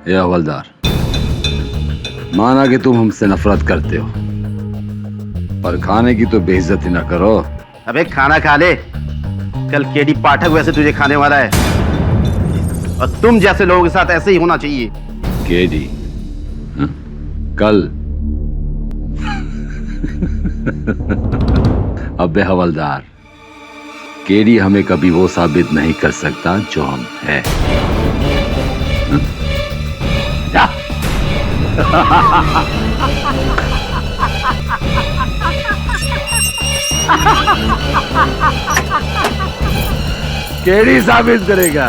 ये हवलदार, माना कि तुम हमसे नफरत करते हो, पर खाने की तो बेइज्जती ना करो। अबे खाना खा ले, कल केडी पाठक वैसे तुझे खाने वाला है, और तुम जैसे लोगों के साथ ऐसे ही होना चाहिए। केडी कल? अबे हवलदार, केडी हमें कभी वो साबित नहीं कर सकता जो हम हैं। जा। केडी साबित करेगा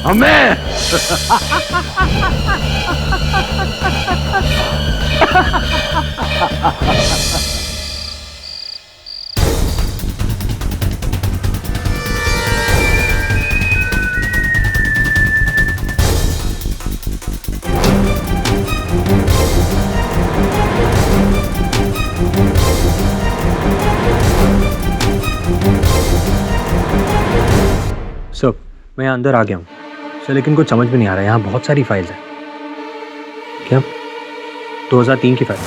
हमें। सर, मैं यहाँ अंदर आ गया हूँ सर, लेकिन कुछ समझ में नहीं आ रहा है। यहाँ बहुत सारी फाइल्स हैं। क्या 2003 की फाइल?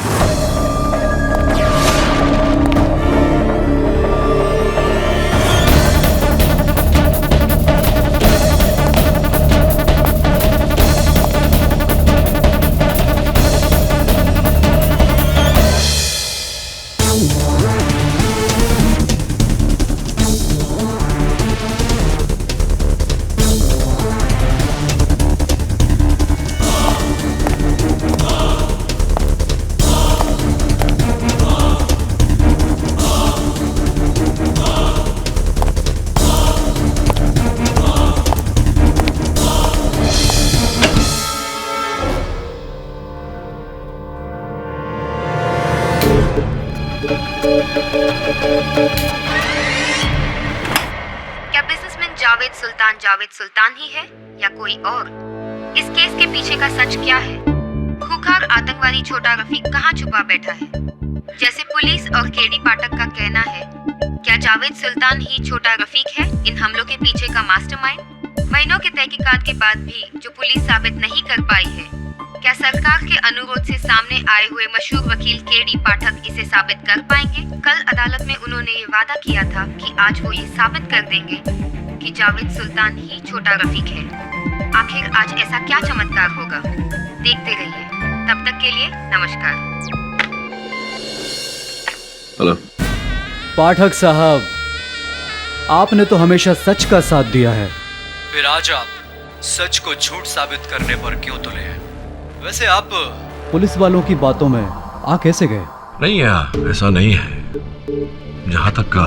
क्या बिजनेसमैन जावेद सुल्तान ही है या कोई और? इस केस के पीछे का सच क्या है? खूंखार आतंकवादी छोटा रफीक कहाँ छुपा बैठा है? जैसे पुलिस और केडी पाठक का कहना है, क्या जावेद सुल्तान ही छोटा रफीक है इन हमलों के पीछे का मास्टरमाइंड? महीनों के तहकीकात के बाद भी जो पुलिस साबित नहीं कर पाई है, क्या सरकार के अनुरोध से सामने आए हुए मशहूर वकील केडी पाठक इसे साबित कर पाएंगे? कल अदालत में उन्होंने ये वादा किया था कि आज वो ये साबित कर देंगे कि जावेद सुल्तान ही छोटा रफीक है। आखिर आज ऐसा क्या चमत्कार होगा? देखते रहिए। तब तक के लिए नमस्कार। हेलो पाठक साहब, आपने तो हमेशा सच का साथ दिया है, फिर आज आप सच को झूठ साबित करने पर क्यों तुले हैं? वैसे आप पुलिस वालों की बातों में आ कैसे गए? नहीं यार, ऐसा नहीं है। जहाँ तक का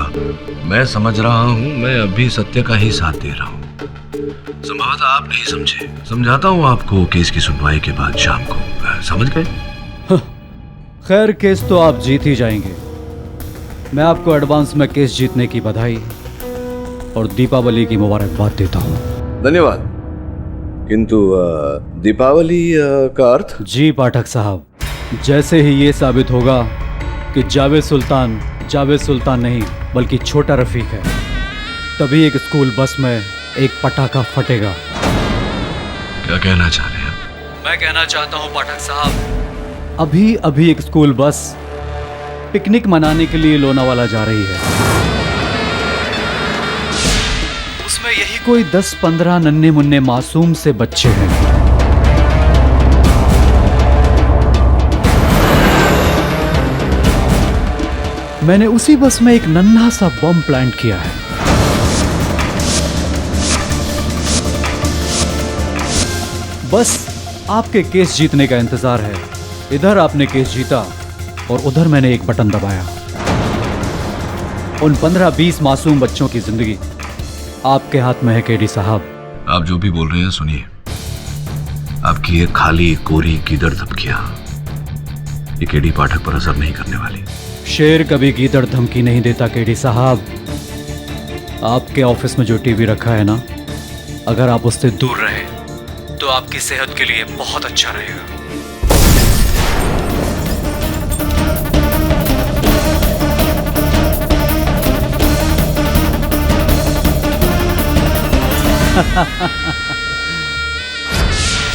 मैं समझ रहा हूँ, मैं अभी सत्य का ही साथ दे रहा हूँ। संभवतः आप नहीं समझे, समझाता हूँ आपको केस की सुनवाई के बाद शाम को। समझ गए? खैर, केस तो आप जीत ही जाएंगे। मैं आपको एडवांस में केस जीतने की बधाई और दीपावली की मुबारकबाद देता हूँ। धन्यवाद। किंतु दीपावली का अर्थ? जी पाठक साहब, जैसे ही ये साबित होगा कि जावेद सुल्तान नहीं बल्कि छोटा रफीक है, तभी एक स्कूल बस में एक पटाखा फटेगा। क्या कहना चाह रहे हैं? मैं कहना चाहता हूँ पाठक साहब, अभी एक स्कूल बस पिकनिक मनाने के लिए लोनावाला जा रही है। उसमें यही कोई 10-15 नन्हे मुन्ने मासूम से बच्चे हैं। मैंने उसी बस में एक नन्हा सा बम प्लांट किया है। बस आपके केस जीतने का इंतजार है। इधर आपने केस जीता और उधर मैंने एक बटन दबाया। उन 15-20 मासूम बच्चों की जिंदगी आपके हाथ में है केडी साहब। आप जो भी बोल रहे हैं सुनिए। आपकी ये खाली कोरी गीदड़ धमकियां ये केडी पाठक पर असर नहीं करने वाली। शेर कभी गीदड़ धमकी नहीं देता केडी साहब। आपके ऑफिस में जो टीवी रखा है ना, अगर आप उससे दूर रहे तो आपकी सेहत के लिए बहुत अच्छा रहेगा।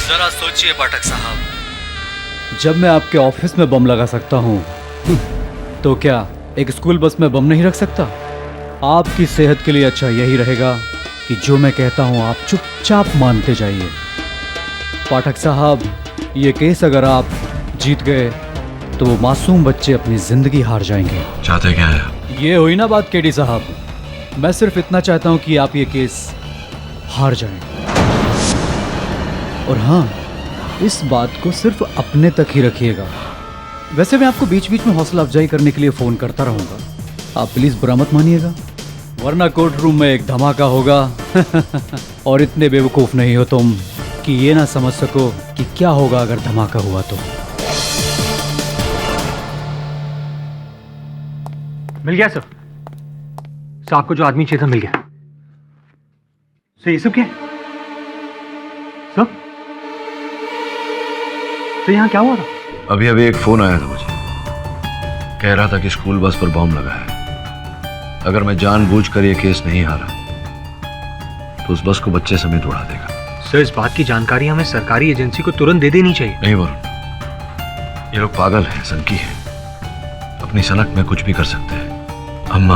जरा सोचिए पाठक साहब, जब मैं आपके ऑफिस में बम लगा सकता हूं, तो क्या एक स्कूल बस में बम नहीं रख सकता? आपकी सेहत के लिए अच्छा यही रहेगा कि जो मैं कहता हूं आप चुपचाप मानते जाइए। पाठक साहब, ये केस अगर आप जीत गए तो वो मासूम बच्चे अपनी जिंदगी हार जाएंगे। चाहते क्या है? ये हुई ना बात केडी साहब। मैं सिर्फ इतना चाहता हूं कि आप ये केस हार जाएं। और हाँ, इस बात को सिर्फ अपने तक ही रखिएगा। वैसे मैं आपको बीच बीच में हौसला अफजाई करने के लिए फोन करता रहूंगा, आप प्लीज बुरा मत मानिएगा, वरना कोर्ट रूम में एक धमाका होगा। और इतने बेवकूफ नहीं हो तुम कि ये ना समझ सको कि क्या होगा अगर धमाका हुआ तो। मिल गया सर। सर आपको जो आदमी चाहिए था मिल गया। सर ये सब क्या है? सर यहाँ क्या हुआ था? अभी अभी एक फोन आया था मुझे, कह रहा था कि स्कूल बस पर बम लगा है। अगर मैं जानबूझकर ये केस नहीं हारा तो उस बस को बच्चे समेत उड़ा देगा। सर इस बात की जानकारी हमें सरकारी एजेंसी को तुरंत दे देनी चाहिए। नहीं वरुण, ये लोग पागल हैं, सनकी हैं, अपनी सनक में कुछ भी कर सकते हैं। हम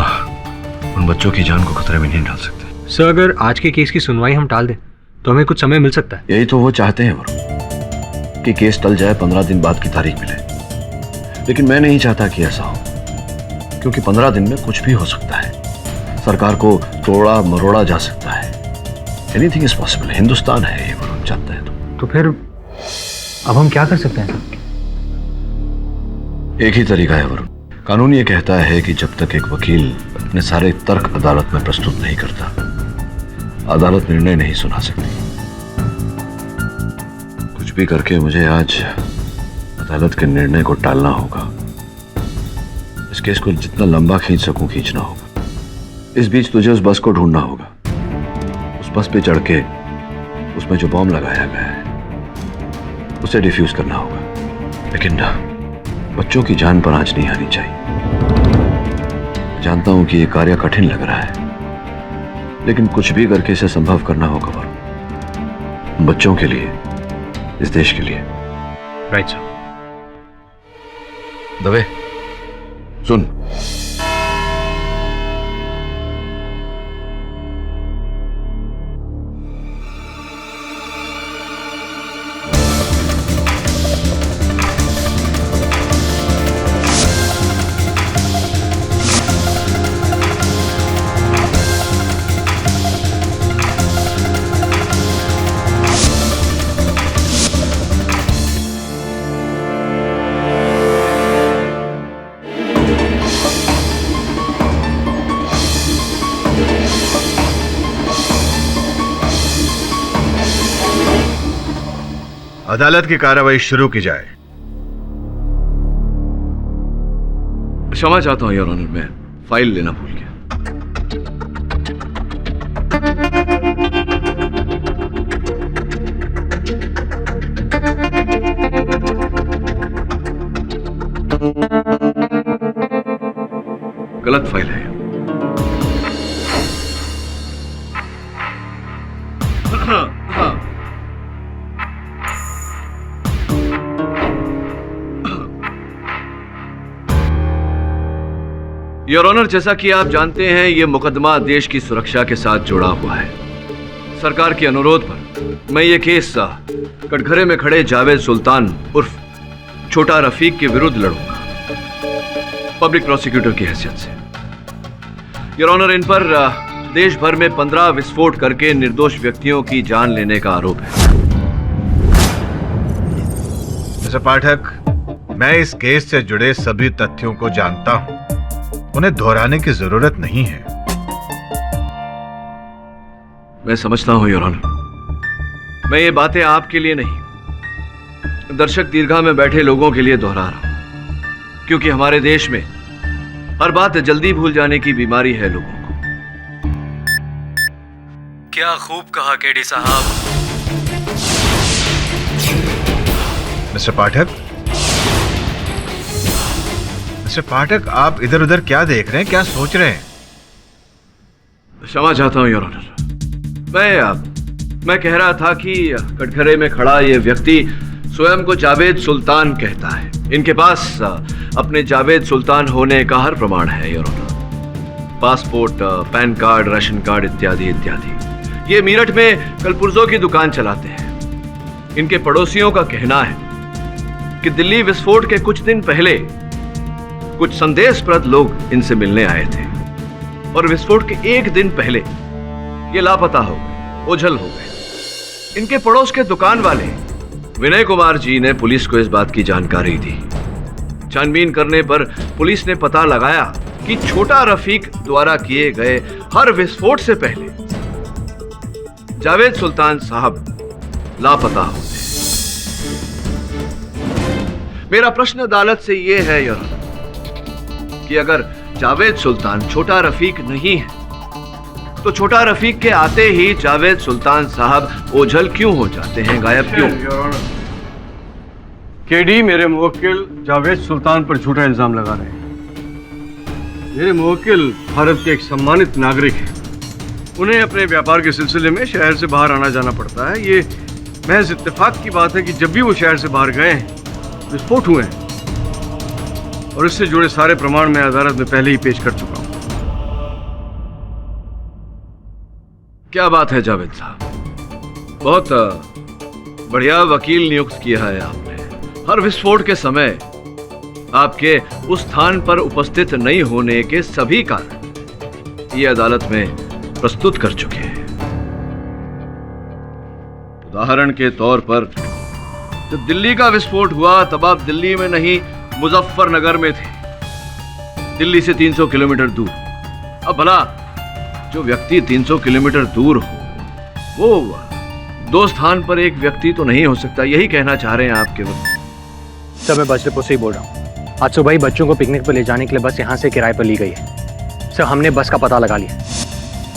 उन बच्चों की जान को खतरे में नहीं डाल सकते। सर अगर आज के केस की सुनवाई हम टाल दें तो हमें कुछ समय मिल सकता है। यही तो वो चाहते हैं वरुण, कि केस टल जाए, 15 दिन बाद की तारीख मिले। लेकिन मैं नहीं चाहता कि ऐसा हो, क्योंकि 15 दिन में कुछ भी हो सकता है। सरकार को तोड़ा मरोड़ा जा सकता है। Anything is possible. हिंदुस्तान है ये, वरुण, चाहता है तो फिर अब हम क्या कर सकते हैं सर? एक ही तरीका है वरुण। कानून ये कहता है कि जब तक एक वकील अपने सारे तर्क अदालत में प्रस्तुत नहीं करता, अदालत निर्णय नहीं सुना सकती। कुछ भी करके मुझे आज अदालत के निर्णय को टालना होगा। इस केस को जितना लंबा खींच सकूं खींचना होगा। इस बीच तुझे उस बस को ढूंढना होगा। उस बस पे चढ़ के उसमें जो बॉम्ब लगाया गया है उसे डिफ्यूज करना होगा। लेकिन बच्चों की जान पर आंच नहीं आनी चाहिए। जानता हूं कि यह कार्य कठिन लग रहा है, लेकिन कुछ भी करके इसे संभव करना होगा वरुण, बच्चों के लिए, इस देश के लिए। Right sir. दवे सुन, अदालत की कार्रवाई शुरू की जाए। क्षमा चाहता हूं योर ऑनर, मैं फाइल लेना भूल गया। गलत फाइल है। योर ऑनर, जैसा कि आप जानते हैं, यह मुकदमा देश की सुरक्षा के साथ जुड़ा हुआ है। सरकार के अनुरोध पर मैं ये केस कटघरे में खड़े जावेद सुल्तान उर्फ छोटा रफीक के विरुद्ध लड़ूंगा, पब्लिक प्रोसिक्यूटर की हैसियत से। योर ऑनर, इन पर देश भर में 15 विस्फोट करके निर्दोष व्यक्तियों की जान लेने का आरोप है। मिस्टर पाठक, मैं इस केस से जुड़े सभी तथ्यों को जानता हूं, उन्हें दोहराने की जरूरत नहीं है। मैं समझता हूं योर ऑनर, मैं ये बातें आपके लिए नहीं, दर्शक दीर्घा में बैठे लोगों के लिए दोहरा रहा हूं, क्योंकि हमारे देश में हर बात जल्दी भूल जाने की बीमारी है लोगों को। क्या खूब कहा केडी साहब। मिस्टर पाठक, आप इधर उधर क्या देख रहे हैं, क्या सोच रहे हैं? क्षमा चाहता हूं योर ऑनर, मैं कह रहा था कि कटघरे में खड़ा ये व्यक्ति स्वयं को जावेद सुल्तान कहता है। इनके पास अपने जावेद सुल्तान होने का हर प्रमाण है your honour. Passport, PAN card, ration card इत्यादि इत्यादि। ये मीरठ में कलपुर्जों की दुकान चलाते हैं। इनके पड़ोसियों का कहना है कि दिल्ली विस्फोट के कुछ दिन पहले कुछ संदेशप्रद लोग इनसे मिलने आए थे और विस्फोट के एक दिन पहले ये लापता हो गए, ओझल हो गए। इनके पड़ोस के दुकान वाले विनय कुमार जी ने पुलिस को इस बात की जानकारी दी। छानबीन करने पर पुलिस ने पता लगाया कि छोटा रफीक द्वारा किए गए हर विस्फोट से पहले जावेद सुल्तान साहब लापता होते। मेरा प्रश्न अदालत से यह है यार कि अगर जावेद सुल्तान छोटा रफीक नहीं है तो छोटा रफीक के आते ही जावेद सुल्तान साहब ओझल क्यों हो जाते हैं, गायब क्यों? केडी मेरे मुवक्किल जावेद सुल्तान पर झूठा इल्जाम लगा रहे हैं। मेरे मुवक्किल भारत के एक सम्मानित नागरिक हैं। उन्हें अपने व्यापार के सिलसिले में शहर से बाहर आना जाना पड़ता है। ये महज इत्तेफाक की बात है कि जब भी वो शहर से बाहर गए हैं विस्फोट हुए हैं और इससे जुड़े सारे प्रमाण मैं अदालत में पहले ही पेश कर चुका हूं। क्या बात है जावेद साहब, बहुत बढ़िया वकील नियुक्त किया है आपने। हर विस्फोट के समय आपके उस स्थान पर उपस्थित नहीं होने के सभी कारण ये अदालत में प्रस्तुत कर चुके हैं। उदाहरण के तौर पर जब दिल्ली का विस्फोट हुआ तब आप दिल्ली में नहीं मुजफ्फरनगर में थे, दिल्ली से 300 किलोमीटर दूर। अब भला जो व्यक्ति 300 किलोमीटर दूर हो वो दो स्थान पर एक व्यक्ति तो नहीं हो सकता, यही कहना चाह रहे हैं आप केवल? सर मैं बस डिपो से ही बोल रहा हूँ। आज सुबह ही बच्चों को पिकनिक पर ले जाने के लिए बस यहाँ से किराए पर ली गई है। सर हमने बस का पता लगा लिया।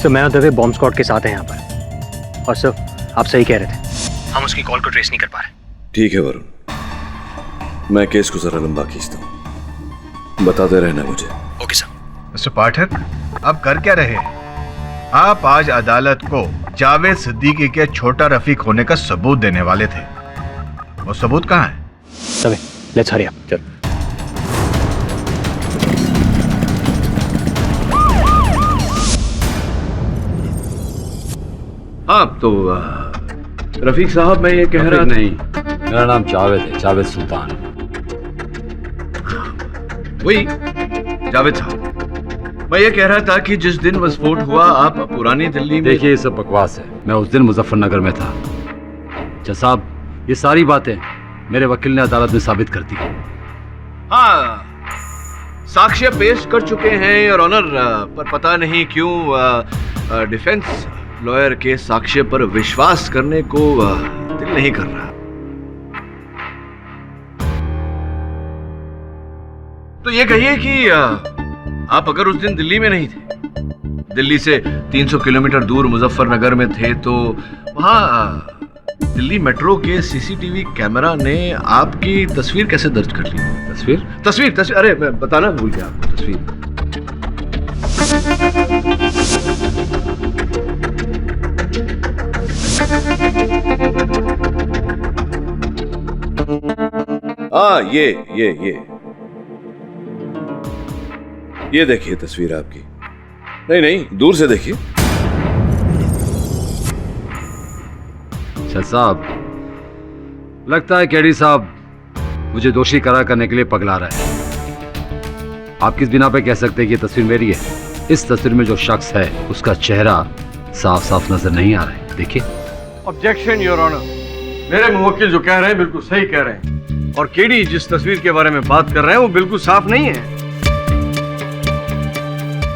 सर मैं और दवे बॉम्ब स्क्वाड के साथ हैं यहाँ पर। और सर आप सही कह रहे थे, हम उसकी कॉल को ट्रेस नहीं कर पा रहे। ठीक है वरुण, मैं केस को जरा लंबा खींचता हूँ, बताते रहना मुझे। Okay sir. मिस्टर पाठक, आप कर क्या रहे हैं? आप आज अदालत को जावेद सिद्दीकी के छोटा रफीक होने का सबूत देने वाले थे। वो सबूत कहाँ है? Dave let's hurry up. चल। हाँ तो रफीक साहब मैं ये कह रहा नहीं, मेरा नाम जावेद है, जावेद सुल्तान। वही जावेद साहब, मैं ये कह रहा था कि जिस दिन विस्फोट हुआ आप पुरानी दिल्ली में। देखिए ये सब बकवास है। मैं उस दिन मुजफ्फरनगर में था। जज साहब ये सारी बातें मेरे वकील ने अदालत में साबित कर दी। हाँ, साक्ष्य पेश कर चुके हैं और ऑनर, पर पता नहीं क्यों डिफेंस लॉयर के साक्ष्य पर विश्वास करने को दिल नहीं कर रहा। तो ये कहिए कि आप अगर उस दिन दिल्ली में नहीं थे, दिल्ली से 300 किलोमीटर दूर मुजफ्फरनगर में थे, तो वहां दिल्ली मेट्रो के सीसीटीवी कैमरा ने आपकी तस्वीर कैसे दर्ज कर ली? तस्वीर अरे मैं बताना भूल गया आपको। तस्वीर हाँ, ये देखिए तस्वीर आपकी। नहीं, दूर से देखिए। जज साहब लगता है केडी साहब मुझे दोषी करार करने के लिए पगला रहा है। आप किस बिना पे कह सकते हैं कि ये तस्वीर मेरी है? इस तस्वीर में जो शख्स है उसका चेहरा साफ साफ नजर नहीं आ रहा है। देखिए। ऑब्जेक्शन योर ऑनर, मेरे मुवक्किल जो कह रहे हैं बिल्कुल सही कह रहे हैं और केडी जिस तस्वीर के बारे में बात कर रहे हैं वो बिल्कुल साफ नहीं है।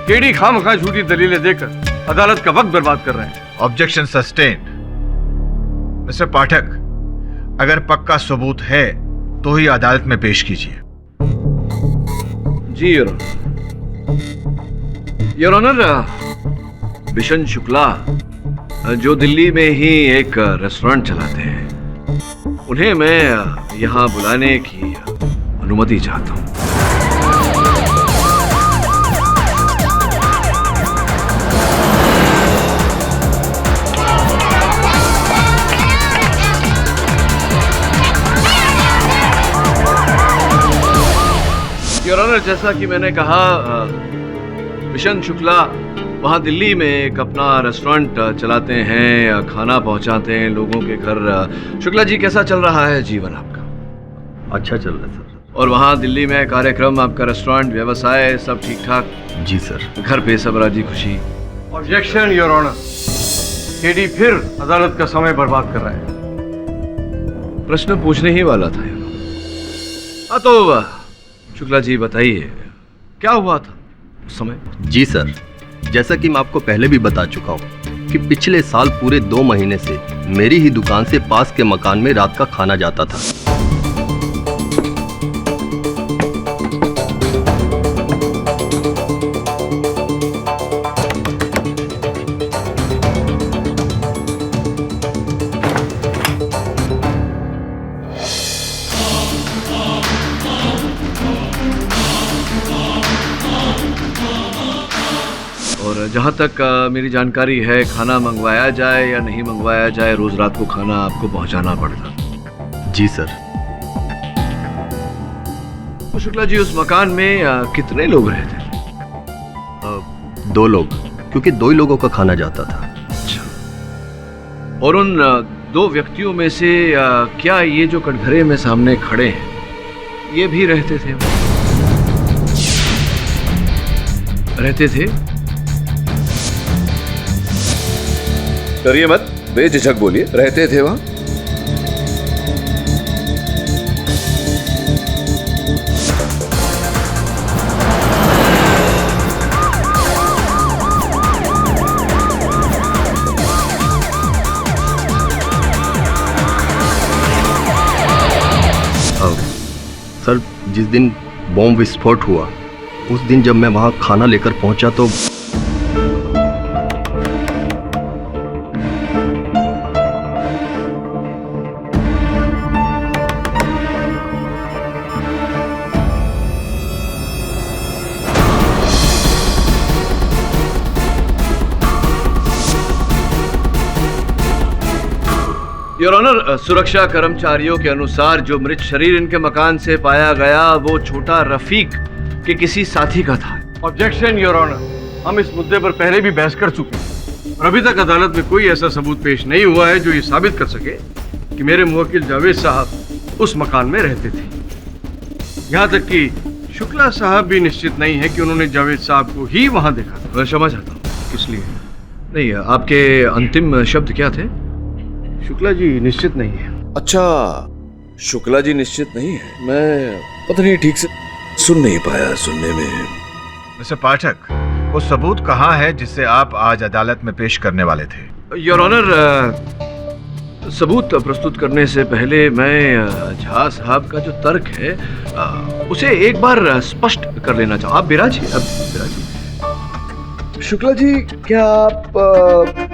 केडी खामखा झूठी दलीलें देकर अदालत का वक्त बर्बाद कर रहे हैं। Objection sustained. मिस्टर पाठक, अगर पक्का सबूत है तो ही अदालत में पेश कीजिए। जी योर ऑनर, बिशन शुक्ला जो दिल्ली में ही एक रेस्टोरेंट चलाते हैं, उन्हें मैं यहाँ बुलाने की अनुमति चाहता हूँ। ऑनर, जैसा कि मैंने कहा, मिशन शुक्ला वहाँ दिल्ली में एक अपना रेस्टोरेंट चलाते हैं, खाना पहुँचाते हैं लोगों के घर। शुक्ला जी, कैसा चल रहा है जीवन आपका? अच्छा चल रहा है सर। और वहाँ दिल्ली में कार्यक्रम, आपका रेस्टोरेंट, व्यवसाय सब ठीक ठाक? जी सर। घर पे सब राजी खुशी? ऑब्जेक्शन योर ऑनर, केडी फिर अदालत का समय बर्बाद कर रहा है। प्रश्न पूछने ही वाला था यार। हाँ तो शुक्ला जी बताइए, क्या हुआ था उस समय? जी सर, जैसा कि मैं आपको पहले भी बता चुका हूँ कि पिछले साल पूरे 2 महीने से मेरी ही दुकान से पास के मकान में रात का खाना जाता था। और जहाँ तक मेरी जानकारी है, खाना मंगवाया जाए या नहीं मंगवाया जाए, रोज रात को खाना आपको पहुँचाना पड़ता। जी सर। तो शुक्ला जी, उस मकान में कितने लोग रहते थे? 2 लोग, क्योंकि 2 ही लोगों का खाना जाता था। अच्छा। और उन 2 व्यक्तियों में से क्या ये जो कटघरे में सामने खड़े हैं, ये भी रहते थे? रहते थे? डरिए मत, बेझिझक बोलिए, रहते थे वहां? सर, जिस दिन बॉम्ब विस्फोट हुआ, उस दिन जब मैं वहां खाना लेकर पहुंचा तो योर ऑनर, सुरक्षा कर्मचारियों के अनुसार जो मृत शरीर इनके मकान से पाया गया, वो छोटा रफीक के किसी साथी का था। ऑब्जेक्शन योर ऑनर, हम इस मुद्दे पर पहले भी बहस कर चुके हैं और अभी तक अदालत में कोई ऐसा सबूत पेश नहीं हुआ है जो ये साबित कर सके कि मेरे मुवक्किल जावेद साहब उस मकान में रहते थे। यहाँ तक कि शुक्ला साहब भी निश्चित नहीं है कि उन्होंने जावेद साहब को ही वहां देखा था। मैं समझ आता हूँ किस लिए। नहीं, आपके अंतिम शब्द क्या थे? शुक्ला जी निश्चित नहीं है। अच्छा, शुक्ला जी निश्चित नहीं है। मैं पता नहीं ठीक से सुन नहीं पाया। सुनने में मिस्टर पाठक, वो सबूत कहाँ है जिसे आप आज अदालत में पेश करने वाले थे? योर ऑनर, सबूत प्रस्तुत करने से पहले मैं झा साहब का जो तर्क है उसे एक बार स्पष्ट कर लेना चाहूँ। आप बिराजिए, अब बिराजिए। शुक्ला जी, क्या आप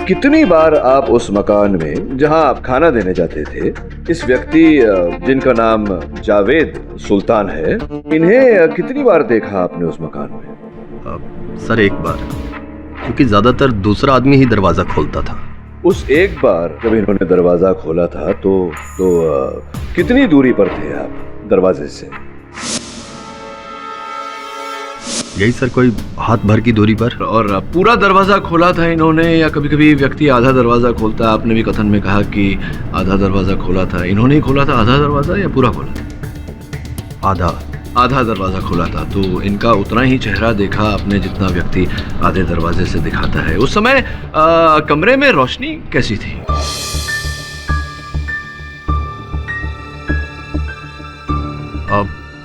कितनी बार आप उस मकान में जहां आप खाना देने जाते थे, इस व्यक्ति जिनका नाम जावेद सुल्तान है, इन्हें कितनी बार देखा आपने उस मकान में? सर, एक बार, क्योंकि ज्यादातर दूसरा आदमी ही दरवाजा खोलता था। उस एक बार जब इन्होंने दरवाजा खोला था तो कितनी दूरी पर थे आप दरवाजे से? यही सर, कोई हाथ भर की दूरी पर। और पूरा दरवाजा खोला था इन्होंने, या कभी कभी व्यक्ति आधा दरवाजा खोलता? आपने भी कथन में कहा कि आधा दरवाजा खोला था। इन्होंने ही खोला था आधा दरवाजा या पूरा खोला था? आधा दरवाजा खोला था। तो इनका उतना ही चेहरा देखा आपने जितना व्यक्ति आधे दरवाजे से दिखाता है। उस समय कमरे में रोशनी कैसी थी?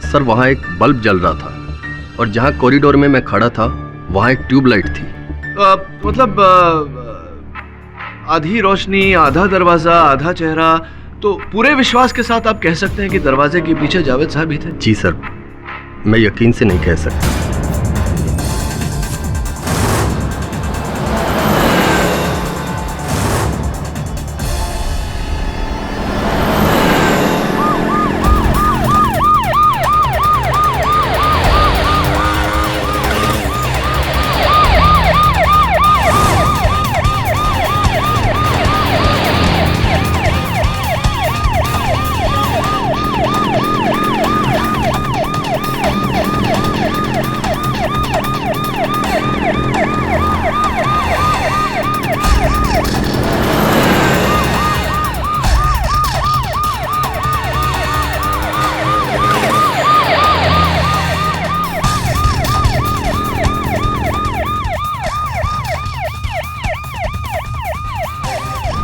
सर, वहाँ एक बल्ब जल रहा था और जहाँ कॉरिडोर में मैं खड़ा था वहाँ एक ट्यूबलाइट थी। मतलब आधी रोशनी, आधा दरवाजा, आधा चेहरा। तो पूरे विश्वास के साथ आप कह सकते हैं कि दरवाजे के पीछे जावेद साहब ही थे? जी सर, मैं यकीन से नहीं कह सकता।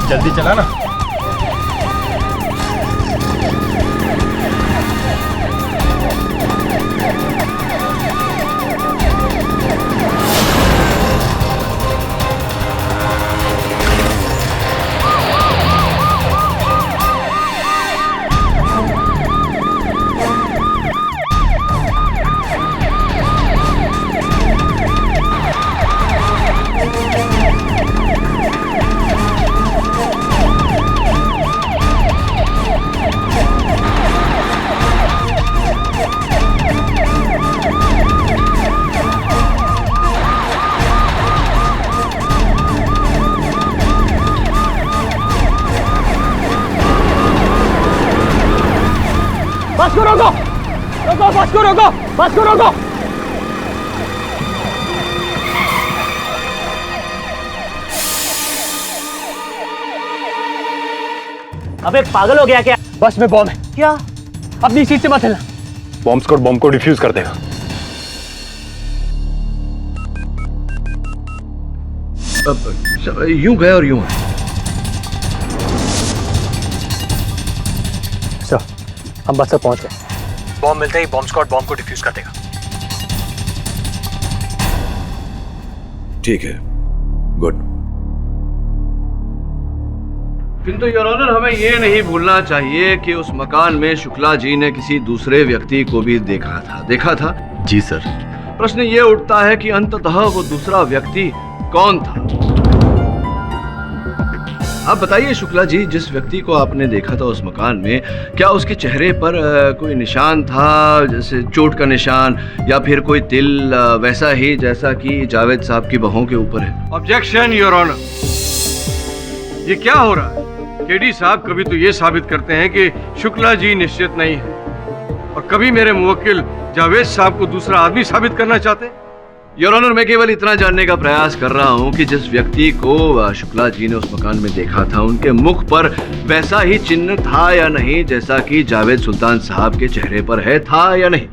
जल्दी चला ना। बस को रोको, रोको, बस को रोको, बस को रोको। अबे पागल हो गया क्या? बस में बॉम्ब है। क्या? अपनी सीट से मत हिलना। बॉम्ब स्क्वाड बॉम्ब को डिफ्यूज कर देगा। यूं गए और यूं आए। सर, हम बस तक पहुंच गए। बॉम्ब मिलते ही बॉम्ब स्क्वाड बॉम्ब को डिफ्यूज कर देगा। ठीक है, गुड। किंतु योर ऑनर, हमें ये नहीं भूलना चाहिए कि उस मकान में शुक्ला जी ने किसी दूसरे व्यक्ति को भी देखा था। जी सर। प्रश्न ये उठता है कि अंततः वो दूसरा व्यक्ति कौन था? आप बताइए शुक्ला जी, जिस व्यक्ति को आपने देखा था उस मकान में, क्या उसके चेहरे पर कोई निशान था, जैसे चोट का निशान या फिर कोई तिल, वैसा ही जैसा कि जावेद साहब की बाहों के ऊपर है? ऑब्जेक्शन योर ऑनर, ये क्या हो रहा है? केडी साहब कभी तो ये साबित करते हैं कि शुक्ला जी निश्चित नहीं है, और कभी मेरे मुवक्किल जावेद साहब को दूसरा आदमी साबित करना चाहते हैं। योर ऑनर, मैं केवल इतना जानने का प्रयास कर रहा हूं कि जिस व्यक्ति को शुक्ला जी ने उस मकान में देखा था, उनके मुख पर वैसा ही चिन्ह था या नहीं जैसा कि जावेद सुल्तान साहब के चेहरे पर है, था या नहीं?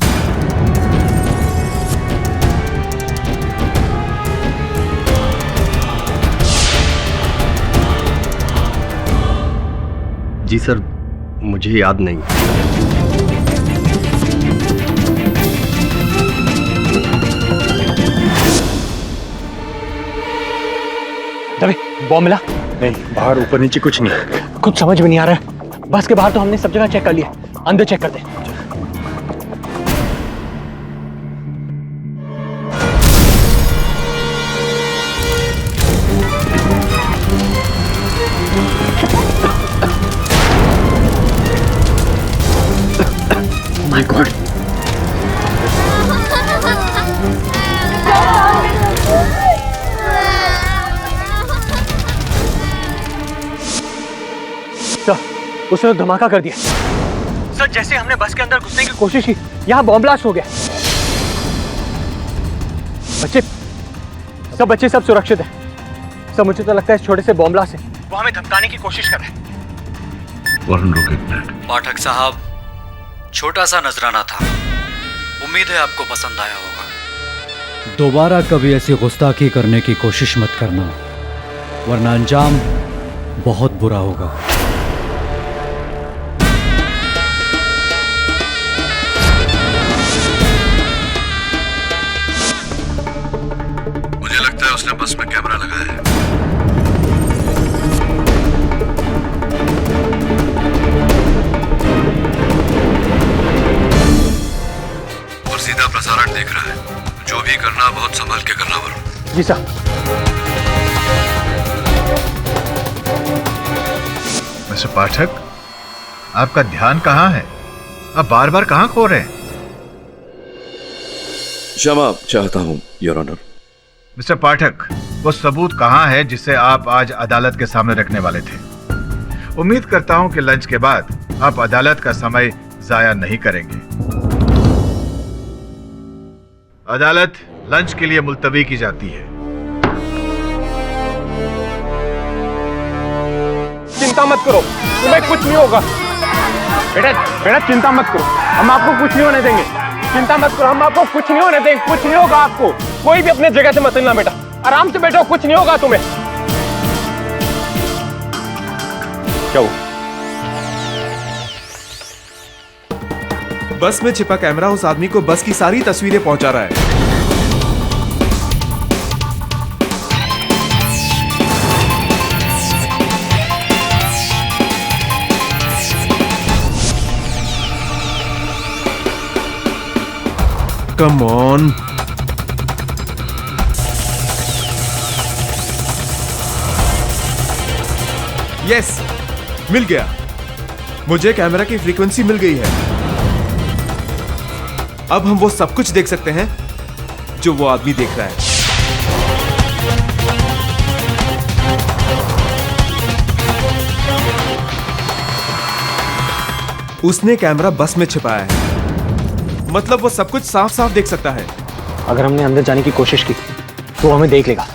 जी सर, मुझे याद नहीं। दबे, बॉम्ब मिला? नहीं, बाहर ऊपर नीचे कुछ नहीं। कुछ समझ में नहीं आ रहा है। बस के बाहर तो हमने सब जगह चेक कर लिया, अंदर चेक कर दे। My God. सर, उसने तो धमाका कर दिया। सर, जैसे हमने बस के अंदर घुसने की कोशिश की, यहाँ बॉम्ब ब्लास्ट हो गया। बच्चे, सब बच्चे सब सुरक्षित हैं। सर, मुझे तो लगता है इस छोटे से बॉम्ब ब्लास्ट से वो हमें धमकाने की कोशिश कर रहे हैं। वरुण, रुक एक मिनट। पाठक साहब, छोटा सा नजराना था, उम्मीद है आपको पसंद आया होगा। दोबारा कभी ऐसी गुस्ताखी करने की कोशिश मत करना, वरना अंजाम बहुत बुरा होगा। मुझे लगता है उसने बस में कैमरा लगाया है। और सीधा प्रसारण देख रहा है। जो भी करना बहुत संभाल के करना वरुण। जी सर। मिस्टर पाठक, आपका ध्यान कहाँ है? आप बार बार कहाँ खो रहे हैं? क्षमा चाहता हूं योर ऑनर। मिस्टर पाठक, वो सबूत कहाँ है जिसे आप आज अदालत के सामने रखने वाले थे? उम्मीद करता हूं कि लंच के बाद आप अदालत का समय जाया नहीं करेंगे। अदालत लंच के लिए मुलतवी की जाती है। चिंता मत करो, तुम्हें कुछ नहीं होगा। बेटा चिंता मत करो, हम आपको कुछ नहीं होने देंगे। चिंता मत करो, हम आपको कुछ नहीं होने देंगे। कुछ नहीं होगा आपको। कोई भी अपने जगह से मत हिलना बेटा, आराम से बैठो, कुछ नहीं होगा तुम्हें। क्या हुआ? बस में छिपा कैमरा उस आदमी को बस की सारी तस्वीरें पहुंचा रहा है। Come on. यस, मिल गया। मुझे कैमरा की फ्रीक्वेंसी मिल गई है। अब हम वो सब कुछ देख सकते हैं जो वो आदमी देख रहा है। उसने कैमरा बस में छिपाया है, मतलब वो सब कुछ साफ साफ देख सकता है। अगर हमने अंदर जाने की कोशिश की तो वो हमें देख लेगा।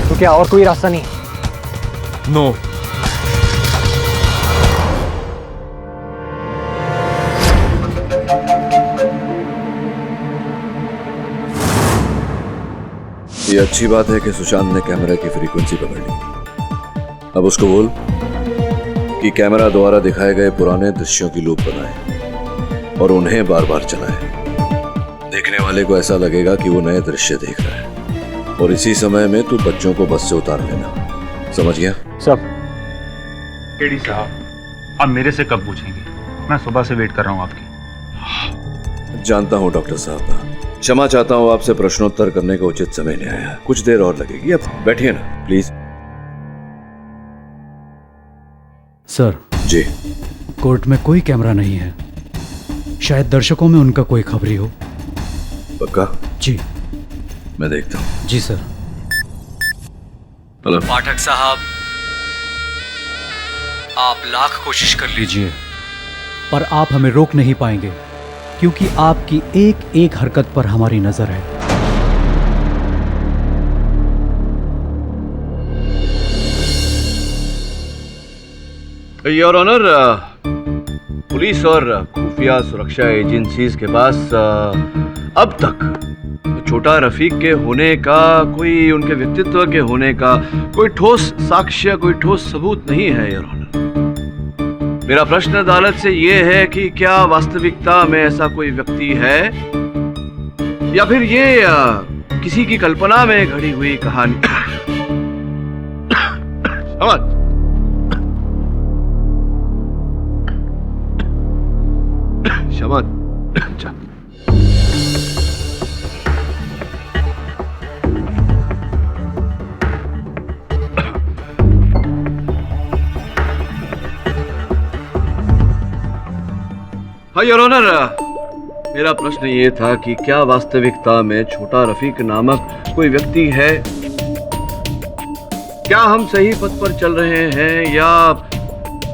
तो क्या और कोई रास्ता नहीं? नो। ये अच्छी बात है कि सुशांत ने कैमरा की फ्रीक्वेंसी पकड़ ली। अब उसको बोल कि कैमरा द्वारा दिखाए गए पुराने दृश्यों की लूप बनाए और उन्हें बार बार चलाए। देखने वाले को ऐसा लगेगा कि वो नए दृश्य देख रहा है। और इसी समय में तू बच्चों को बस से उतार लेना। समझ गया? सब। केडी साहब, आप मेरे से कब पूछेंगे? मैं सुबह से वेट कर रहा हूँ आपकी। जानता हूँ डॉक्टर साहब, क्षमा चाहता हूँ, आपसे प्रश्नोत्तर करने का उचित समय नहीं आया। कुछ देर और लगेगी। अब बैठिए ना प्लीज। Sir ji. कोर्ट में कोई कैमरा नहीं है। शायद दर्शकों में उनका कोई खबरी हो। पक्का? जी। मैं देखता हूँ। जी सर। हेलो पाठक साहब, आप लाख कोशिश कर लीजिए पर आप हमें रोक नहीं पाएंगे, क्योंकि आपकी एक एक हरकत पर हमारी नजर है। योर ऑनर, पुलिस और खुफिया सुरक्षा एजेंसीज के पास अब तक छोटा रफीक के होने का, कोई उनके व्यक्तित्व के होने का कोई ठोस साक्ष्य, कोई ठोस सबूत नहीं है योर ऑनर। मेरा प्रश्न अदालत से यह है कि क्या वास्तविकता में ऐसा कोई व्यक्ति है या फिर ये किसी की कल्पना में घड़ी हुई कहानी। समझ? समझ? अच्छा। हाँ योर ऑनर, मेरा प्रश्न ये था कि क्या वास्तविकता में छोटा रफीक नामक कोई व्यक्ति है? क्या हम सही पथ पर चल रहे हैं या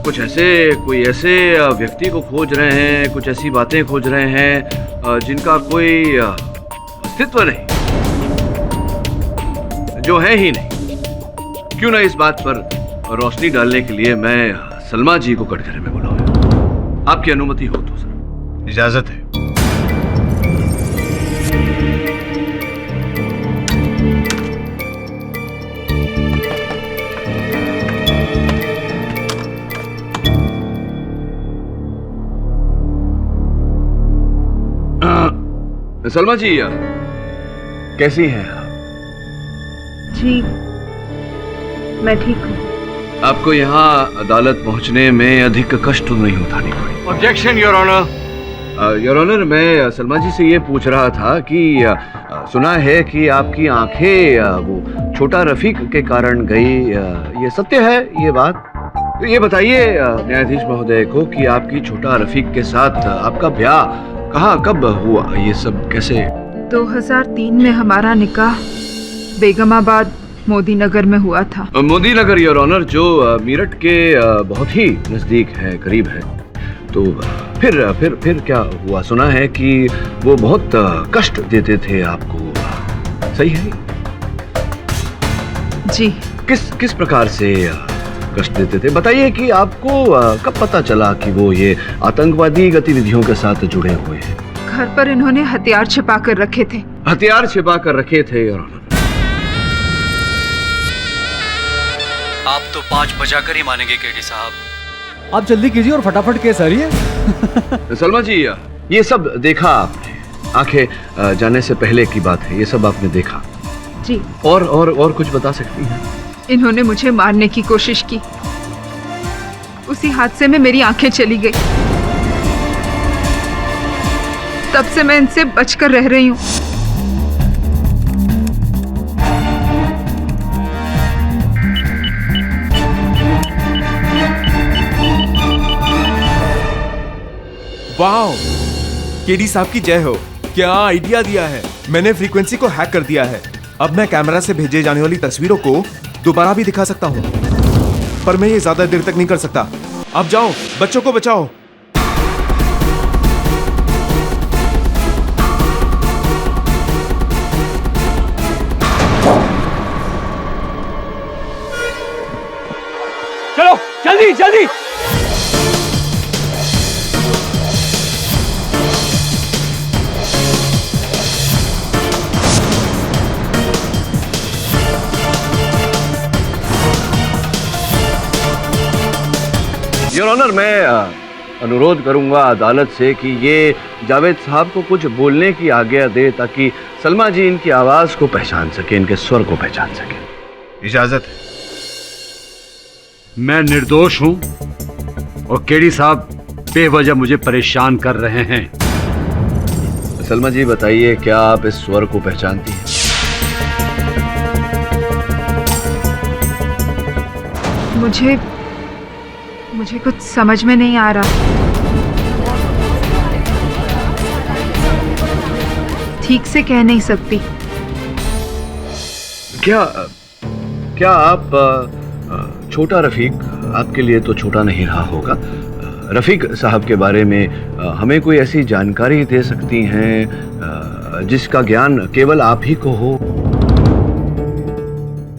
कोई ऐसे व्यक्ति को खोज रहे हैं, कुछ ऐसी बातें खोज रहे हैं जिनका कोई अस्तित्व नहीं, जो है ही नहीं? क्यों ना इस बात पर रोशनी डालने के लिए मैं सलमा जी को कटघरे में बुलाऊं। आपकी अनुमति हो तो सर। इजाजत है। सलमा जी, कैसी हैं आप? जी, मैं ठीक हूँ। आपको यहाँ अदालत पहुँचने में अधिक कष्ट तो नहीं उठानी पड़ी? Objection your honour. Your honour, मैं सलमा जी से ये पूछ रहा था कि सुना है कि आपकी आंखें वो छोटा रफीक के कारण गई, ये सत्य है ये बात? तो ये बताइए न्यायाधीश महोदय को कि आपकी छोटा रफीक के साथ आपका ब्याह कहाँ कब हुआ, ये सब कैसे? 2003 में हमारा निकाह बेगमाबाद मोदी नगर में हुआ था। मोदी नगर योर ऑनर, जो मीरठ के बहुत ही नजदीक है, करीब है। तो फिर क्या हुआ? सुना है कि वो बहुत कष्ट देते थे आपको, सही है? जी। किस प्रकार से कष्ट देते थे? बताइए कि आपको कब पता चला कि वो ये आतंकवादी गतिविधियों के साथ जुड़े हुए हैं? घर पर इन्होंने हथियार छिपा कर रखे थे। हथियार छिपा कर रखे थे योर ऑनर? आप तो 5 बजाकर ही मानेंगे केडी साहब। आप जल्दी कीजिए और फटाफट केस हरिए। सलमा जी, ये सब देखा आपने, आंखें जाने से पहले की बात है, ये सब आपने देखा जी। और कुछ बता सकती हैं? इन्होंने मुझे मारने की कोशिश की, उसी हादसे में मेरी आंखें चली गई। तब से मैं इनसे बचकर रह रही हूँ। वाह, केडी साहब की जय हो। क्या आइडिया दिया है। मैंने फ्रीक्वेंसी को हैक कर दिया है। अब मैं कैमरा से भेजे जाने वाली तस्वीरों को दोबारा भी दिखा सकता हूँ, पर मैं ये ज्यादा देर तक नहीं कर सकता। अब जाओ, बच्चों को बचाओ। चलो जल्दी जल्दी। योर ऑनर, मैं अनुरोध करूंगा अदालत से कि ये जावेद साहब को कुछ बोलने की आज्ञा दे, ताकि सलमा जी इनकी आवाज को पहचान सके, इनके स्वर को पहचान सके। इजाजत है। मैं निर्दोष हूं और केडी साहब बेवजह मुझे परेशान कर रहे हैं। सलमा जी बताइए, क्या आप इस स्वर को पहचानती हैं? मुझे कुछ समझ में नहीं आ रहा। ठीक से कह नहीं सकती। क्या आप छोटा रफीक, आपके लिए तो छोटा नहीं रहा होगा, रफीक साहब के बारे में हमें कोई ऐसी जानकारी दे सकती हैं जिसका ज्ञान केवल आप ही को हो?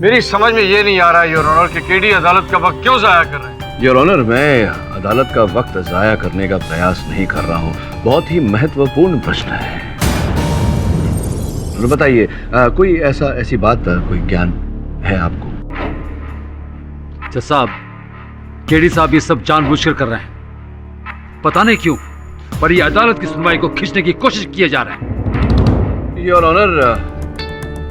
मेरी समझ में ये नहीं आ रहा है योर ऑनर कि केडी अदालत का वक्त क्यों जाया कर रहे हैं। योर ऑनर, मैं अदालत का वक्त जाया करने का प्रयास नहीं कर रहा हूँ। बहुत ही महत्वपूर्ण प्रश्न है। बताइए, कोई ऐसी बात, कोई ज्ञान है आपको? जज साहब, केडी साहब ये सब जानबूझकर कर रहे हैं। पता नहीं क्यों, पर ये अदालत की सुनवाई को खींचने की कोशिश किए जा रहे हैं। योर ऑनर,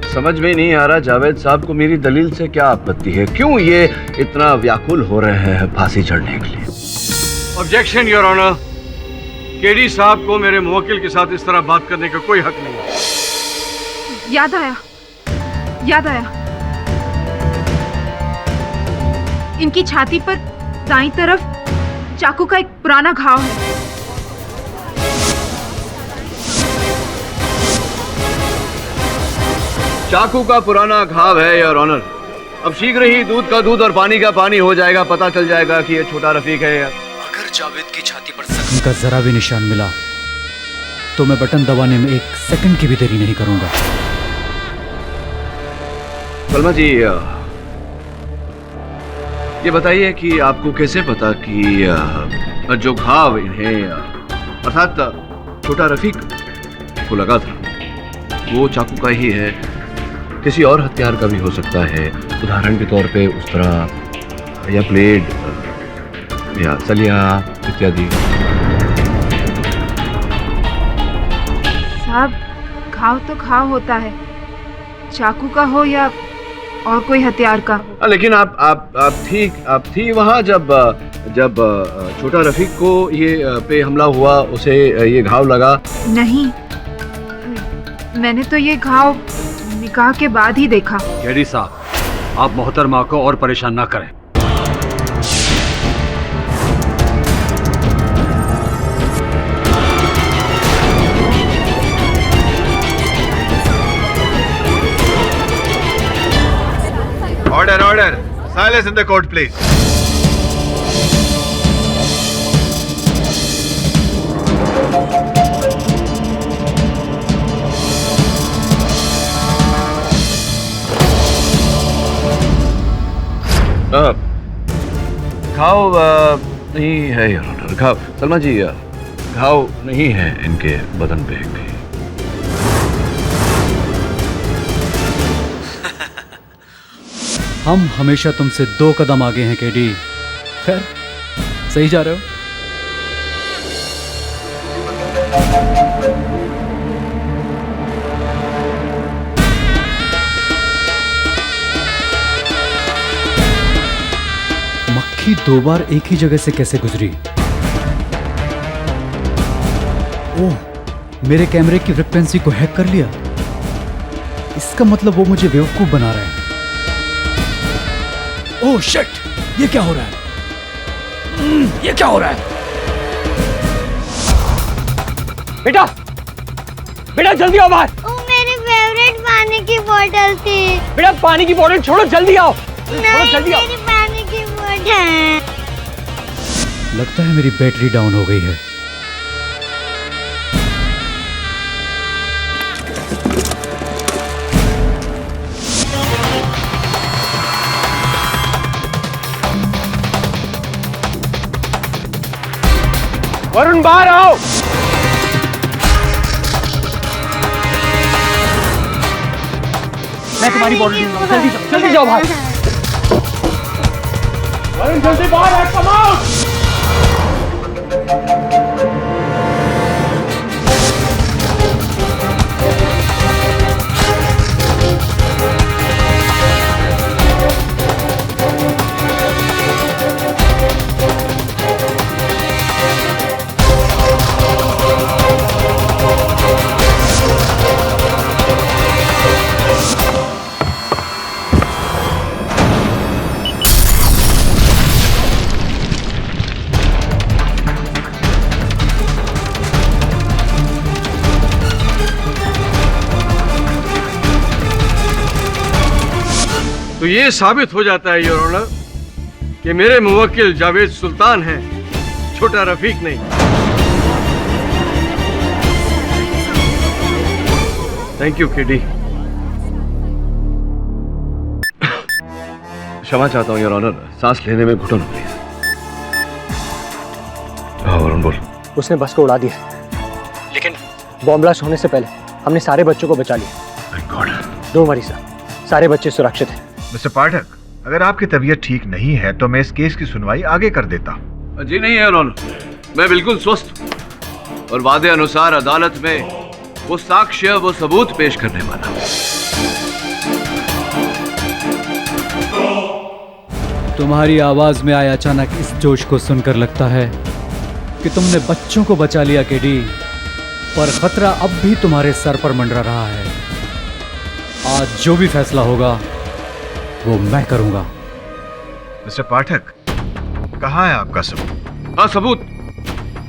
समझ में नहीं आ रहा जावेद साहब को मेरी दलील से क्या आपत्ति है। क्यों ये इतना व्याकुल हो रहे हैं फांसी चढ़ने के लिए? ऑब्जेक्शन योर ऑनर, केडी साहब को मेरे मुवक्किल के साथ इस तरह बात करने का कोई हक नहीं है। याद आया। इनकी छाती पर दाईं तरफ चाकू का एक पुराना घाव है। चाकू का पुराना घाव है योर ऑनर। अब शीघ्र ही दूध का दूध और पानी का पानी हो जाएगा, पता चल जाएगा कि ये छोटा रफीक है। अगर जावेद की छाती पर जख्म का जरा भी निशान मिला तो मैं बटन दबाने में 1 सेकंड की भी देरी नहीं करूंगा। सलमा जी, ये बताइए कि आपको कैसे पता कि जो घाव इन्हें अर्थात छोटा रफीक को लगा था वो चाकू का ही है? किसी और हथियार का भी हो सकता है, उदाहरण के तौर पे उस तरह, या ब्लेड या सलिया इत्यादि। साहब, घाव तो घाव होता है, चाकू का हो या और कोई हथियार का हो। लेकिन आप थी वहाँ जब छोटा रफीक को ये पे हमला हुआ, उसे ये घाव लगा? नहीं, मैंने तो ये घाव निकाह के बाद ही देखा। केडी साहब, आप मोहतरमा को और परेशान ना करें। Order. Silence in the court, please. घाव नहीं है योर ऑनर, घाव, सलमा जी, घाव नहीं है इनके बदन पे भी। हम हमेशा तुमसे 2 कदम आगे हैं केडी। खैर, सही जा रहे हो। मक्खी 2 बार एक ही जगह से कैसे गुजरी? ओह, मेरे कैमरे की फ्रिक्वेंसी को हैक कर लिया। इसका मतलब वो मुझे बेवकूफ बना रहे हैं। ओह शिट, ये क्या हो रहा है? ये क्या हो रहा है? बेटा, बेटा जल्दी आओ बाहर। वो मेरी फेवरेट पानी की बोतल थी। बेटा पानी की बोतल छोड़ो, जल्दी आओ। नहीं, जल्दी आओ। मेरी पानी की बोतल। लगता है मेरी बैटरी डाउन हो गई है। वरुण बाहर आओ। मैं तुम्हारी बॉडी दूंगा, जल्दी जाओ बाहर। वरुण जल्दी बाहर आ, कम आउट। तो ये साबित हो जाता है योर ऑनर कि मेरे मुवक्किल जावेद सुल्तान हैं, छोटा रफीक नहीं। Thank you KD. क्षमा चाहता हूँ योर ऑनर, सांस लेने में घुटन हो रही है। हाँ वरुण बोल। उसने बस को उड़ा दिया, लेकिन बॉम्ब ब्लास्ट होने से पहले हमने सारे बच्चों को बचा लिया। डोंट वरी सर, सारे बच्चे सुरक्षित हैं। मिस्टर पाठक, अगर आपकी तबीयत ठीक नहीं है तो मैं इस केस की सुनवाई आगे कर देता हूँ। जी नहीं है ऑनर, मैं बिल्कुल स्वस्थ हूँ और वादे अनुसार अदालत में वो साक्ष्य, वो सबूत पेश करने वाला हूँ। तुम्हारी आवाज में आए अचानक इस जोश को सुनकर लगता है कि तुमने बच्चों को बचा लिया केडी, पर खतरा अब भी तुम्हारे सर पर मंडरा रहा है। आज जो भी फैसला होगा वो मैं करूंगा। मिस्टर पाठक, कहाँ है आपका सबूत? हाँ सबूत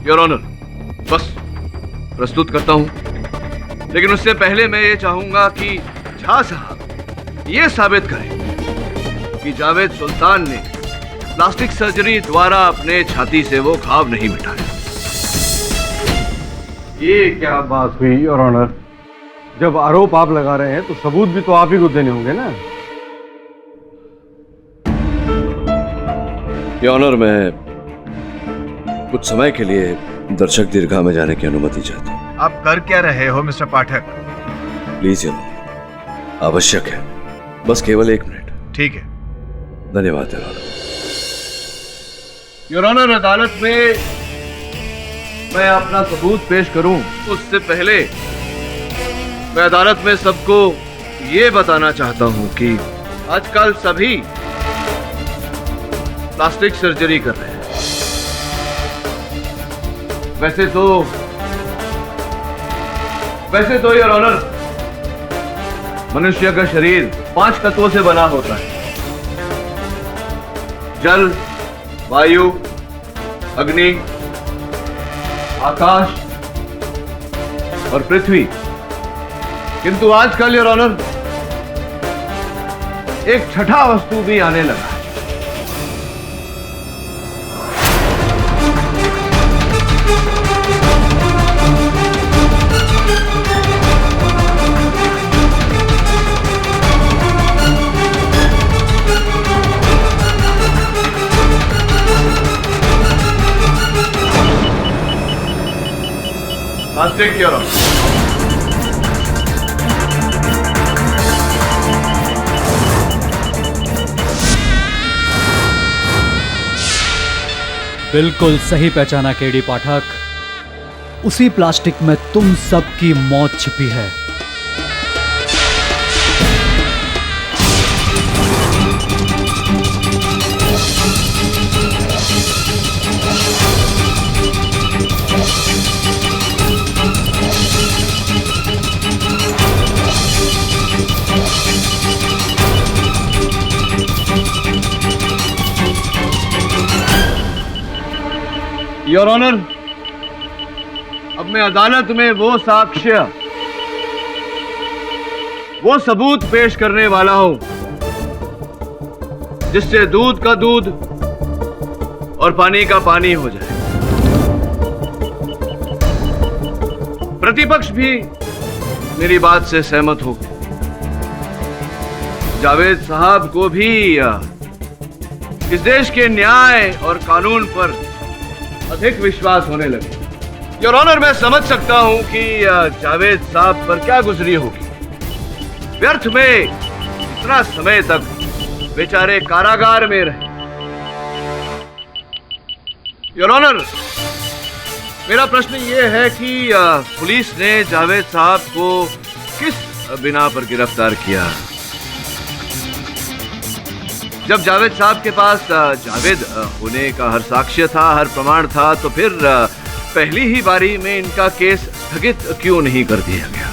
योर ऑनर, बस प्रस्तुत करता हूँ, लेकिन उससे पहले मैं ये चाहूंगा कि झा साहब ये साबित करें कि जावेद सुल्तान ने प्लास्टिक सर्जरी द्वारा अपने छाती से वो घाव नहीं मिटाया। ये क्या बात हुई योर ऑनर? जब आरोप आप लगा रहे हैं तो सबूत भी तो आप ही को देने होंगे ना। योर ऑनर, मैं कुछ समय के लिए दर्शक दीर्घा में जाने की अनुमति चाहता हूँ। आप कर क्या रहे हो mister Pathak? Please your honour, आवश्यक है, बस केवल 1 मिनट। ठीक है। धन्यवाद योर ऑनर। योर ऑनर, अदालत में मैं अपना सबूत पेश करूं उससे पहले मैं अदालत में सबको ये बताना चाहता हूं कि आजकल सभी प्लास्टिक सर्जरी कर रहे हैं। वैसे तो योर ऑनर, मनुष्य का शरीर 5 तत्वों से बना होता है: जल, वायु, अग्नि, आकाश और पृथ्वी। किंतु आजकल योर ऑनर एक छठा वस्तु भी आने लगा है। Plastic your honour. बिल्कुल सही पहचाना केडी पाठक। उसी प्लास्टिक में तुम सबकी मौत छिपी है। योर ऑनर, अब मैं अदालत में वो साक्ष्य, वो सबूत पेश करने वाला हूं जिससे दूध का दूध और पानी का पानी हो जाए। प्रतिपक्ष भी मेरी बात से सहमत हो। जावेद साहब को भी इस देश के न्याय और कानून पर अधिक विश्वास होने लगे। योर ऑनर, मैं समझ सकता हूं कि जावेद साहब पर क्या गुजरी होगी। व्यर्थ में इतना समय तक बेचारे कारागार में रहे। योर ऑनर, मेरा प्रश्न यह है कि पुलिस ने जावेद साहब को किस बिना पर गिरफ्तार किया? जब जावेद साहब के पास जावेद होने का हर साक्ष्य था, हर प्रमाण था, तो फिर पहली ही बारी में इनका केस स्थगित क्यों नहीं कर दिया गया?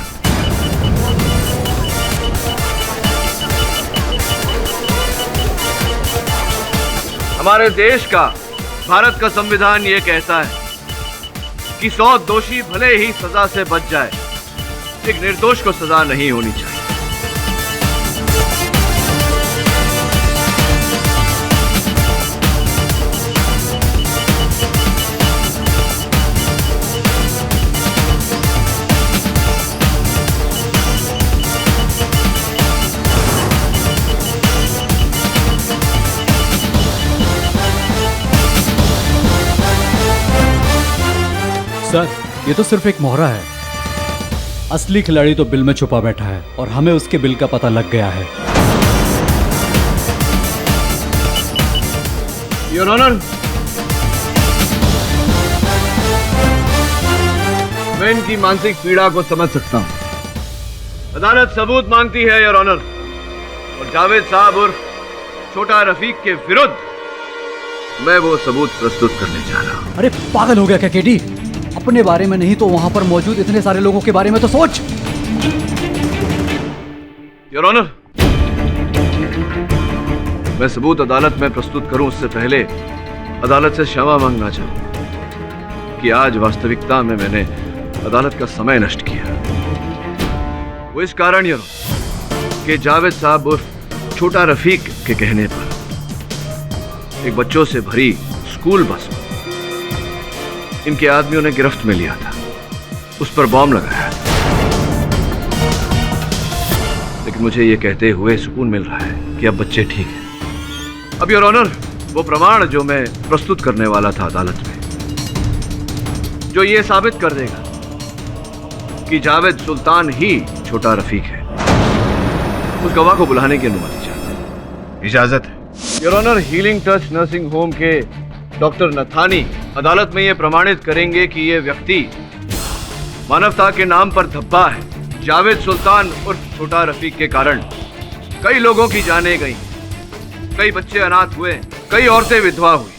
हमारे देश का, भारत का संविधान ये कहता है कि 100 दोषी भले ही सजा से बच जाए, एक निर्दोष को सजा नहीं होनी चाहिए। सर, ये तो सिर्फ एक मोहरा है। असली खिलाड़ी तो बिल में छुपा बैठा है और हमें उसके बिल का पता लग गया है। योर ऑनर, मैं इनकी मानसिक पीड़ा को समझ सकता हूं। अदालत सबूत मांगती है योर ऑनर, और जावेद साहब और छोटा रफीक के विरुद्ध मैं वो सबूत प्रस्तुत करने जा रहा हूं। अरे पागल हो गया क्या केडी? अपने बारे में नहीं तो वहां पर मौजूद इतने सारे लोगों के बारे में तो सोच। योर ऑनर, मैं सबूत अदालत में प्रस्तुत करूं उससे पहले अदालत से क्षमा मांगना चाहूं कि आज वास्तविकता में मैंने अदालत का समय नष्ट किया। वो इस कारण योर ऑनर कि जावेद साहब उर्फ छोटा रफीक के कहने पर एक बच्चों से भरी स्कूल बस में इनके आदमियों ने गिरफ्त में लिया था, उस पर बॉम्ब लगाया। लेकिन मुझे ये कहते हुए सुकून मिल रहा है कि अब बच्चे ठीक हैं। अब योर ऑनर, वो प्रमाण जो मैं प्रस्तुत करने वाला था अदालत में, जो ये साबित कर देगा कि जावेद सुल्तान ही छोटा रफीक है, उस गवाह को बुलाने की अनुमति चाहता हूं। इजाजत है। Your honour, healing touch nursing home के डॉक्टर नथानी अदालत में यह प्रमाणित करेंगे कि यह व्यक्ति मानवता के नाम पर धब्बा है। जावेद सुल्तान और छोटा रफीक के कारण कई लोगों की जानें गई, कई बच्चे अनाथ हुए, कई औरतें विधवा हुई।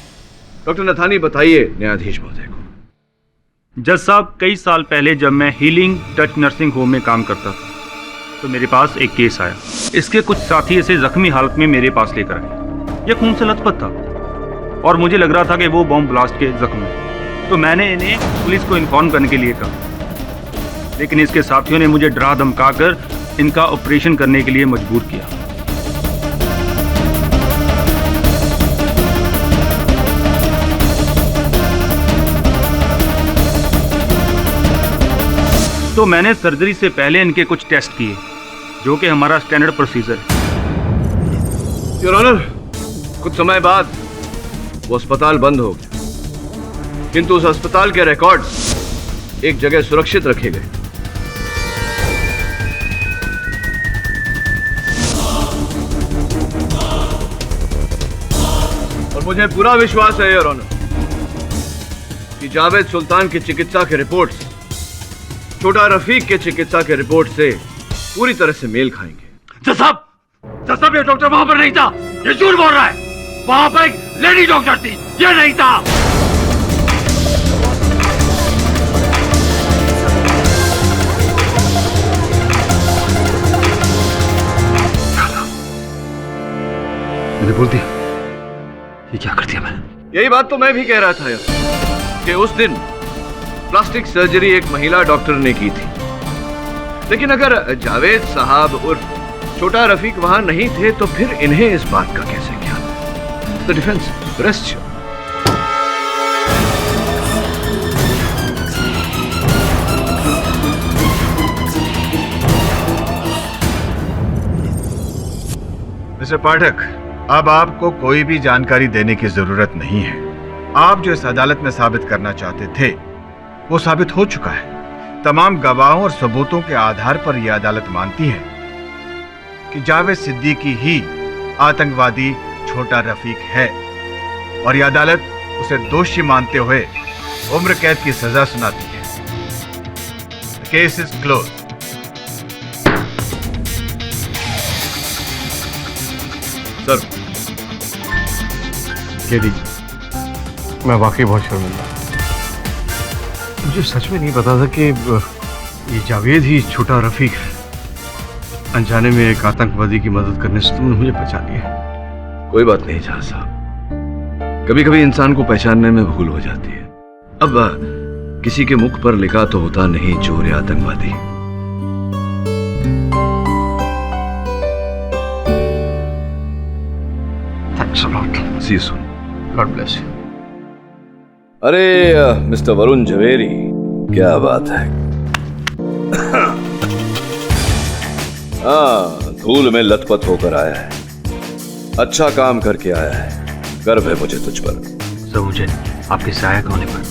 डॉक्टर नथानी, बताइए न्यायाधीश महोदय को। जज साहब, कई साल पहले जब मैं हीलिंग टच नर्सिंग होम में काम करता था तो मेरे पास एक केस आया। इसके कुछ साथी इसे जख्मी हालत में मेरे पास लेकर आए। यह खून से लथपथ था और मुझे लग रहा था कि वो बॉम्ब ब्लास्ट के जख्म है, तो मैंने इन्हें पुलिस को इन्फॉर्म करने के लिए कहा। लेकिन इसके साथियों ने मुझे डरा धमकाकर इनका ऑपरेशन करने के लिए मजबूर किया। तो मैंने सर्जरी से पहले इनके कुछ टेस्ट किए, जो कि हमारा स्टैंडर्ड प्रोसीजर है। योर ऑनर, कुछ समय बाद वो अस्पताल बंद हो गया, किंतु उस अस्पताल के रिकॉर्ड्स एक जगह सुरक्षित रखे गए। और मुझे पूरा विश्वास है योर ऑनर कि जावेद सुल्तान की चिकित्सा के रिपोर्ट्स छोटा रफीक के चिकित्सा के रिपोर्ट से पूरी तरह से मेल खाएंगे। जब ये डॉक्टर वहां पर नहीं था, ये झूठ बोल रहा है। वहां पर एक लेडी डॉक्टर थी, ये नहीं था। मैंने बोल दिया, ये क्या कर दिया मैंने? यही बात तो मैं भी कह रहा था यार, कि उस दिन प्लास्टिक सर्जरी एक महिला डॉक्टर ने की थी, लेकिन अगर जावेद साहब उर्फ छोटा रफीक वहां नहीं थे तो फिर इन्हें इस बात का कैसे ज्ञान? The defence rest. मिस्टर पाठक, अब आपको कोई भी जानकारी देने की जरूरत नहीं है। आप जो इस अदालत में साबित करना चाहते थे वो साबित हो चुका है। तमाम गवाहों और सबूतों के आधार पर यह अदालत मानती है कि जावेद सिद्दीकी ही आतंकवादी छोटा रफीक है, और यह अदालत उसे दोषी मानते हुए उम्र कैद की सजा सुनाती है। Case is close. Sir, KD, मैं वाकई बहुत शर्मिंदा। मुझे सच में नहीं पता था कि ये जावेद ही छोटा रफीक है। अनजाने में एक आतंकवादी की मदद करने से तुमने मुझे पहचान लिया। कोई बात नहीं जहां साहब, कभी कभी इंसान को पहचानने में भूल हो जाती है। अब किसी के मुख पर लिखा तो होता नहीं चोर या आतंकवादी। Thanks a lot. See you soon. God bless you. अरे मिस्टर वरुण झवेरी, क्या बात है। हाँ, धूल में लथपथ होकर आया है, अच्छा काम करके आया है। गर्व है मुझे तुझ पर। सर, मुझे आपके सहायक होने पर